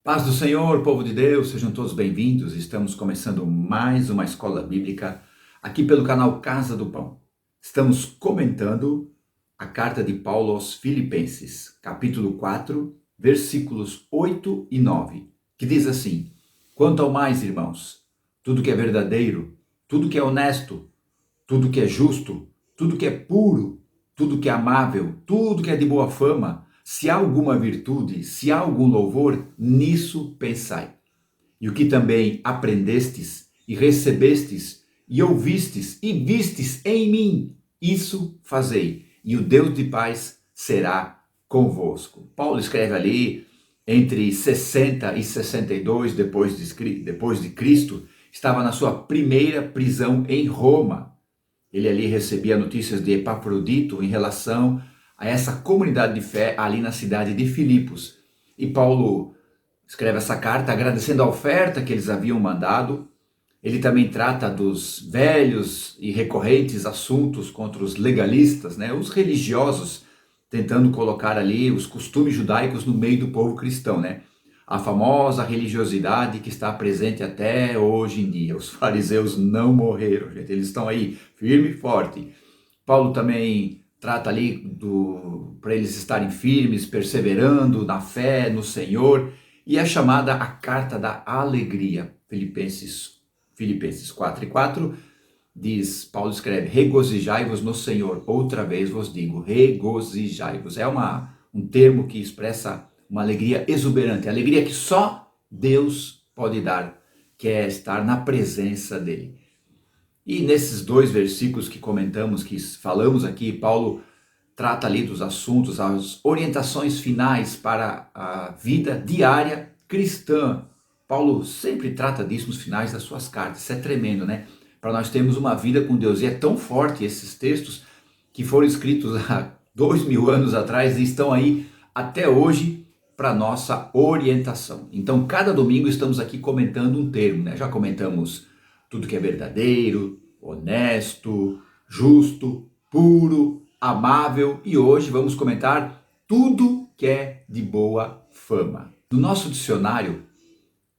Paz do Senhor, povo de Deus, sejam todos bem-vindos. Estamos começando mais uma escola bíblica aqui pelo canal Casa do Pão. Estamos comentando a carta de Paulo aos Filipenses, capítulo 4, versículos 8 e 9, que diz assim: Quanto ao mais, irmãos, tudo que é verdadeiro, tudo que é honesto, tudo que é justo, tudo que é puro, tudo que é amável, tudo que é de boa fama, se há alguma virtude, se há algum louvor, nisso pensai. E o que também aprendestes e recebestes e ouvistes e vistes em mim, isso fazei, e o Deus de paz será convosco. Paulo escreve ali entre 60 e 62 depois de Cristo, estava na sua primeira prisão em Roma. Ele ali recebia notícias de Epafrodito em relação a essa comunidade de fé ali na cidade de Filipos. E Paulo escreve essa carta agradecendo a oferta que eles haviam mandado. Ele também trata dos velhos e recorrentes assuntos contra os legalistas, os religiosos, tentando colocar ali os costumes judaicos no meio do povo cristão, A famosa religiosidade que está presente até hoje em dia. Os fariseus não morreram, gente. Eles estão aí firme e forte. Paulo também trata ali para eles estarem firmes, perseverando na fé, no Senhor. E é chamada a carta da alegria. Filipenses 4:4 diz, Paulo escreve: regozijai-vos no Senhor. Outra vez vos digo, regozijai-vos. É um termo que expressa uma alegria exuberante, alegria que só Deus pode dar, que é estar na presença dele. E nesses dois versículos que comentamos, que falamos aqui, Paulo trata ali dos assuntos, as orientações finais para a vida diária cristã. Paulo sempre trata disso nos finais das suas cartas. Isso é tremendo, Para nós termos uma vida com Deus. E é tão forte esses textos que foram escritos há 2000 anos atrás e estão aí até hoje para nossa orientação. Então, cada domingo estamos aqui comentando um termo, Já comentamos tudo que é verdadeiro, honesto, justo, puro, amável, e hoje vamos comentar tudo que é de boa fama. No nosso dicionário,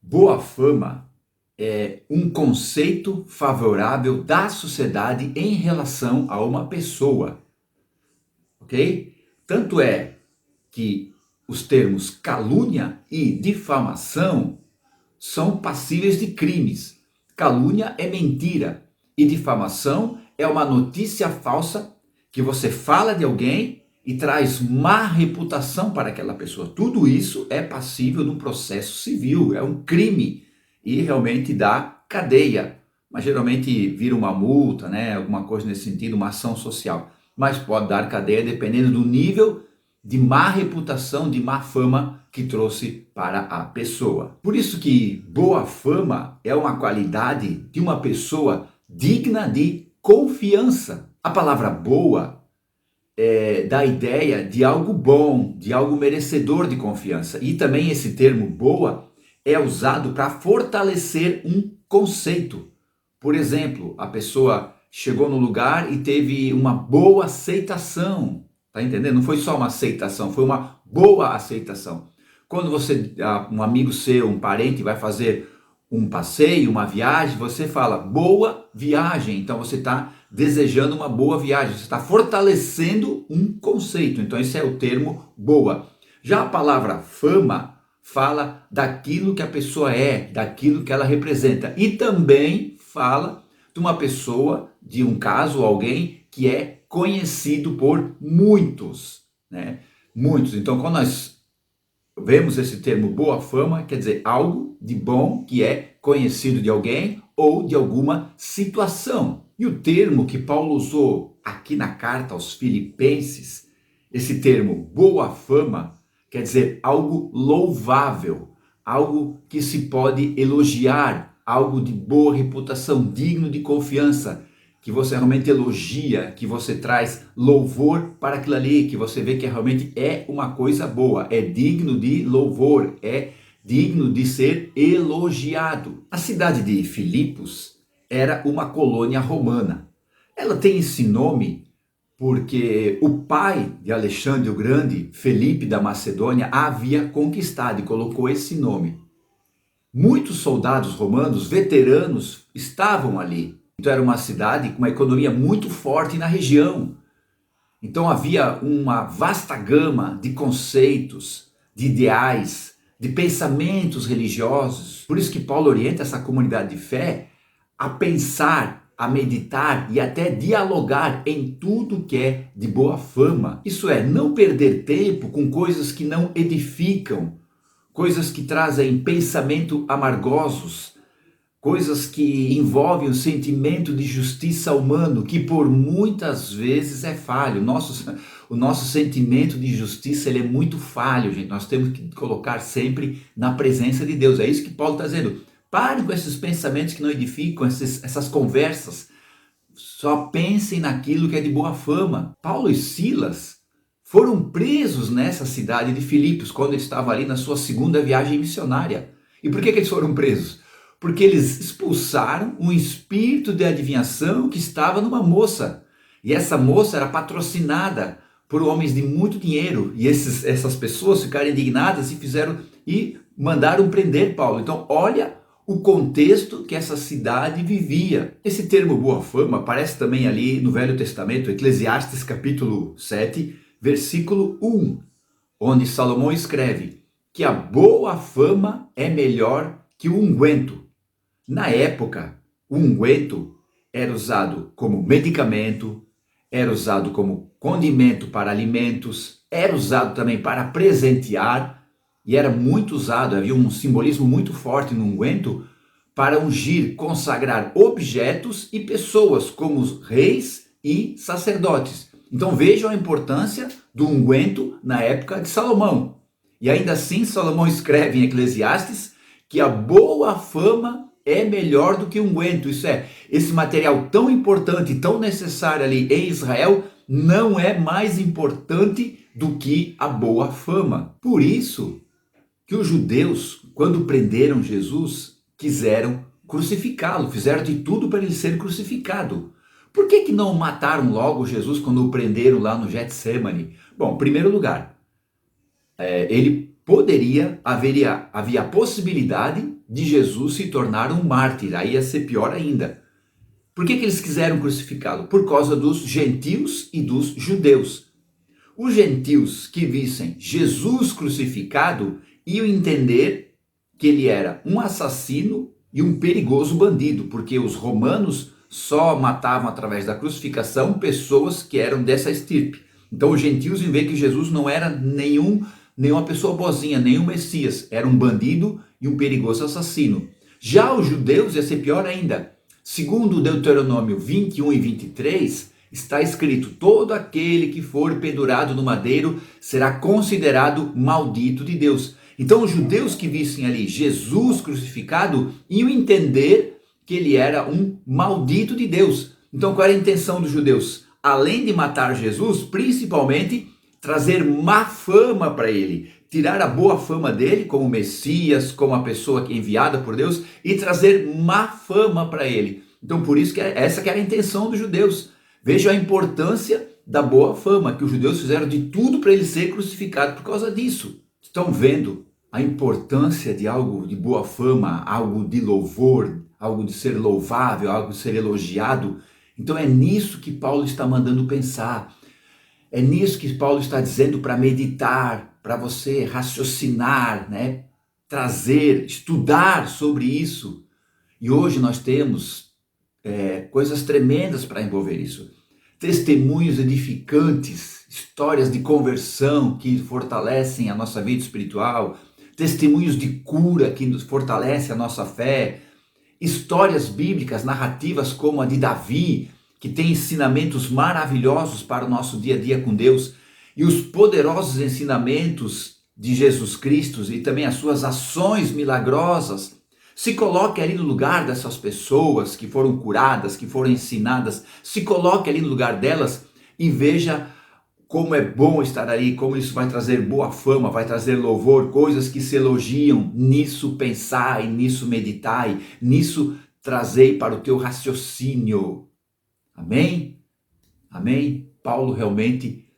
boa fama é um conceito favorável da sociedade em relação a uma pessoa, ok? Tanto é que os termos calúnia e difamação são passíveis de crimes. Calúnia é mentira e difamação é uma notícia falsa que você fala de alguém e traz má reputação para aquela pessoa. Tudo isso é passível de um processo civil, é um crime e realmente dá cadeia. Mas geralmente vira uma multa, alguma coisa nesse sentido, uma ação social. Mas pode dar cadeia dependendo do nível de má reputação, de má fama que trouxe para a pessoa. Por isso que boa fama é uma qualidade de uma pessoa digna de confiança. A palavra boa dá a ideia de algo bom, de algo merecedor de confiança. E também esse termo boa é usado para fortalecer um conceito. Por exemplo, a pessoa chegou no lugar e teve uma boa aceitação. Tá entendendo? Não foi só uma aceitação, foi uma boa aceitação. Quando um amigo seu, um parente vai fazer um passeio, uma viagem, você fala boa viagem. Então você está desejando uma boa viagem, você está fortalecendo um conceito. Então esse é o termo boa. Já a palavra fama fala daquilo que a pessoa é, daquilo que ela representa. E também fala de uma pessoa, de um caso, alguém que é conhecido por muitos, Muitos. Então, quando nós vemos esse termo boa fama, quer dizer algo de bom que é conhecido de alguém ou de alguma situação. E o termo que Paulo usou aqui na carta aos Filipenses, esse termo boa fama, quer dizer algo louvável, algo que se pode elogiar, algo de boa reputação, digno de confiança, que você realmente elogia, que você traz louvor para aquilo ali, que você vê que realmente é uma coisa boa, é digno de louvor, é digno de ser elogiado. A cidade de Filipos era uma colônia romana. Ela tem esse nome porque o pai de Alexandre o Grande, Felipe da Macedônia, havia conquistado e colocou esse nome. Muitos soldados romanos, veteranos, estavam ali. Então era uma cidade com uma economia muito forte na região. Então havia uma vasta gama de conceitos, de ideais, de pensamentos religiosos. Por isso que Paulo orienta essa comunidade de fé a pensar, a meditar e até dialogar em tudo que é de boa fama. Isso é, não perder tempo com coisas que não edificam, coisas que trazem pensamento amargosos, coisas que envolvem o sentimento de justiça humano, que por muitas vezes é falho. O nosso sentimento de justiça ele é muito falho, gente. Nós temos que colocar sempre na presença de Deus. É isso que Paulo está dizendo. Parem com esses pensamentos que não edificam, essas conversas. Só pensem naquilo que é de boa fama. Paulo e Silas foram presos nessa cidade de Filipos, quando eles estavam ali na sua segunda viagem missionária. E por que eles foram presos? Porque eles expulsaram um espírito de adivinhação que estava numa moça. E essa moça era patrocinada por homens de muito dinheiro. E essas pessoas ficaram indignadas e mandaram prender Paulo. Então, olha o contexto que essa cidade vivia. Esse termo boa fama aparece também ali no Velho Testamento, Eclesiastes capítulo 7, versículo 1, onde Salomão escreve que a boa fama é melhor que o unguento. Na época, o unguento era usado como medicamento, era usado como condimento para alimentos, era usado também para presentear e era muito usado, havia um simbolismo muito forte no unguento para ungir, consagrar objetos e pessoas como os reis e sacerdotes. Então vejam a importância do unguento na época de Salomão. E ainda assim Salomão escreve em Eclesiastes que a boa fama é melhor do que unguento. Isso é, esse material tão importante, tão necessário ali em Israel, não é mais importante do que a boa fama. Por isso que os judeus, quando prenderam Jesus, quiseram crucificá-lo, fizeram de tudo para ele ser crucificado. Por que não mataram logo Jesus quando o prenderam lá no Getsemane? Bom, em primeiro lugar, ele havia a possibilidade de Jesus se tornar um mártir, aí ia ser pior ainda. Por que eles quiseram crucificá-lo? Por causa dos gentios e dos judeus. Os gentios que vissem Jesus crucificado iam entender que ele era um assassino e um perigoso bandido, porque os romanos só matavam através da crucificação pessoas que eram dessa estirpe. Então os gentios iam ver que Jesus não era nenhuma pessoa boazinha, nenhum Messias, era um bandido e um perigoso assassino. Já os judeus ia ser pior ainda. Segundo Deuteronômio 21 e 23, está escrito: todo aquele que for pendurado no madeiro será considerado maldito de Deus. Então os judeus que vissem ali Jesus crucificado iam entender que ele era um maldito de Deus. Então qual era a intenção dos judeus? Além de matar Jesus, principalmente trazer má fama para ele, tirar a boa fama dele como Messias, como a pessoa enviada por Deus, e trazer má fama para ele. Então por isso que essa que era a intenção dos judeus. Veja a importância da boa fama, que os judeus fizeram de tudo para ele ser crucificado por causa disso. Estão vendo a importância de algo de boa fama, algo de louvor, algo de ser louvável, algo de ser elogiado? Então é nisso que Paulo está mandando pensar. É nisso que Paulo está dizendo para meditar, para você raciocinar, né? Trazer, estudar sobre isso. E hoje nós temos coisas tremendas para envolver isso. Testemunhos edificantes, histórias de conversão que fortalecem a nossa vida espiritual, testemunhos de cura que nos fortalecem a nossa fé, histórias bíblicas, narrativas como a de Davi, que tem ensinamentos maravilhosos para o nosso dia a dia com Deus, e os poderosos ensinamentos de Jesus Cristo e também as suas ações milagrosas. Se coloque ali no lugar dessas pessoas que foram curadas, que foram ensinadas, se coloque ali no lugar delas e veja como é bom estar ali, como isso vai trazer boa fama, vai trazer louvor, coisas que se elogiam. Nisso pensai, nisso meditai, nisso trazei para o teu raciocínio. Amém? Amém? Paulo realmente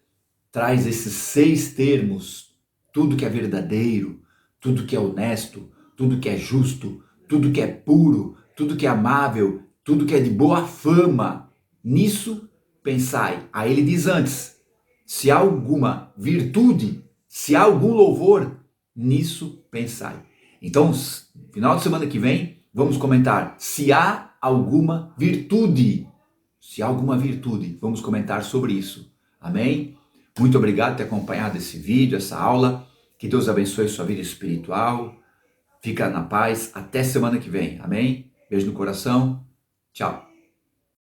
traz esses 6 termos: tudo que é verdadeiro, tudo que é honesto, tudo que é justo, tudo que é puro, tudo que é amável, tudo que é de boa fama, nisso pensai. Aí ele diz antes: se há alguma virtude, se há algum louvor, nisso pensai. Então, final de semana que vem, vamos comentar se há alguma virtude. Se há alguma virtude, vamos comentar sobre isso. Amém? Muito obrigado por ter acompanhado esse vídeo, essa aula. Que Deus abençoe sua vida espiritual. Fica na paz. Até semana que vem. Amém? Beijo no coração. Tchau.